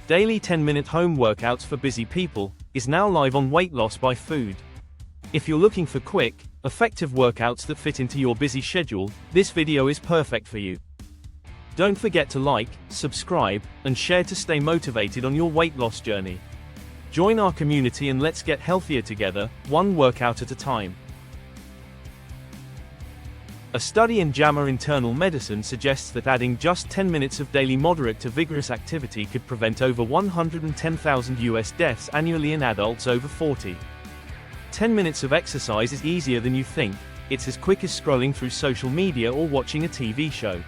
Daily 10-minute home workouts for busy people, is now live on Weight Loss by Food. If you're looking for quick, effective workouts that fit into your busy schedule, this video is perfect for you. Don't forget to like, subscribe, and share to stay motivated on your weight loss journey. Join our community and let's get healthier together, one workout at a time. A study in JAMA Internal Medicine suggests that adding just 10 minutes of daily moderate to vigorous activity could prevent over 110,000 US deaths annually in adults over 40. 10 minutes of exercise is easier than you think. It's as quick as scrolling through social media or watching a TV show.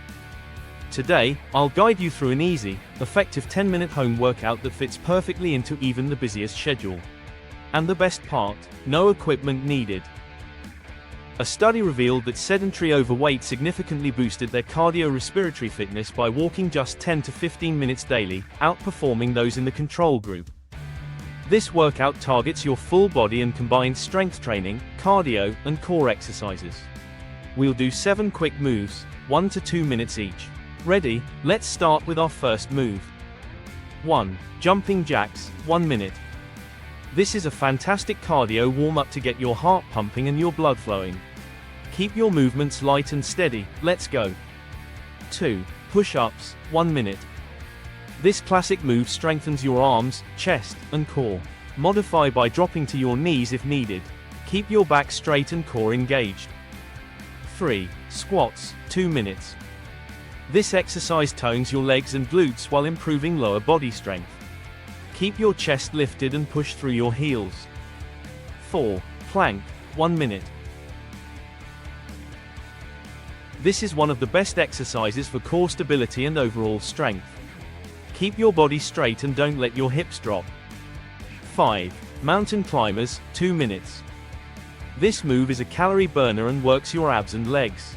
Today, I'll guide you through an easy, effective 10-minute home workout that fits perfectly into even the busiest schedule. And the best part, no equipment needed. A study revealed that sedentary overweight significantly boosted their cardiorespiratory fitness by walking just 10 to 15 minutes daily, outperforming those in the control group. This workout targets your full body and combines strength training, cardio, and core exercises. We'll do 7 quick moves, 1 to 2 minutes each. Ready? Let's start with our first move. 1. Jumping jacks, 1 minute. This is a fantastic cardio warm-up to get your heart pumping and your blood flowing. Keep your movements light and steady, let's go. 2. Push-ups, 1 minute. This classic move strengthens your arms, chest, and core. Modify by dropping to your knees if needed. Keep your back straight and core engaged. 3. Squats, 2 minutes. This exercise tones your legs and glutes while improving lower body strength. Keep your chest lifted and push through your heels. 4. Plank, 1 minute. This is one of the best exercises for core stability and overall strength. Keep your body straight and don't let your hips drop. 5. Mountain climbers, 2 minutes. This move is a calorie burner and works your abs and legs.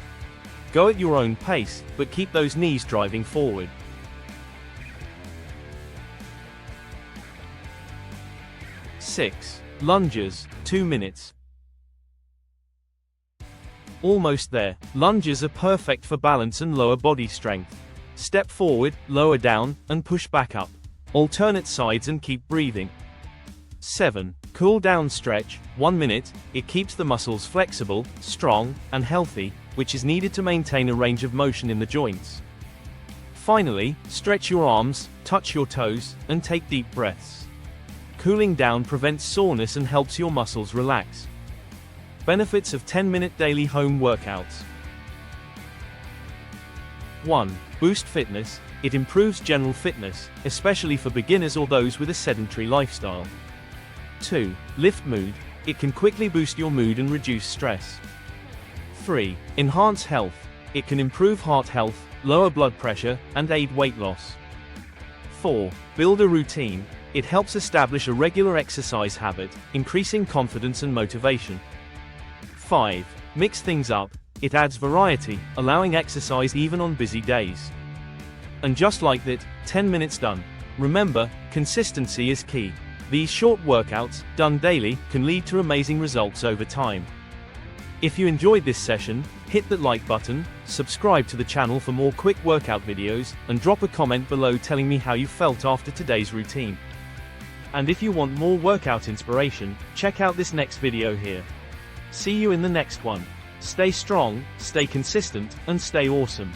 Go at your own pace, but keep those knees driving forward. 6. Lunges, 2 minutes. Almost there. Lunges are perfect for balance and lower body strength. Step forward, lower down, and push back up. Alternate sides and keep breathing. 7. Cool down stretch, 1 minute. It keeps the muscles flexible, strong, and healthy, which is needed to maintain a range of motion in the joints. Finally, stretch your arms, touch your toes, and take deep breaths. Cooling down prevents soreness and helps your muscles relax. Benefits of 10-minute daily home workouts. 1. Boost fitness. It improves general fitness, especially for beginners or those with a sedentary lifestyle. 2. Lift mood. It can quickly boost your mood and reduce stress. 3. Enhance health. It can improve heart health, lower blood pressure, and aid weight loss. 4. Build a routine. It helps establish a regular exercise habit, increasing confidence and motivation. 5. Mix things up. It adds variety, allowing exercise even on busy days. And just like that, 10 minutes done. Remember, consistency is key. These short workouts, done daily, can lead to amazing results over time. If you enjoyed this session, hit that like button, subscribe to the channel for more quick workout videos, and drop a comment below telling me how you felt after today's routine. And if you want more workout inspiration, check out this next video here. See you in the next one. Stay strong, stay consistent, and stay awesome.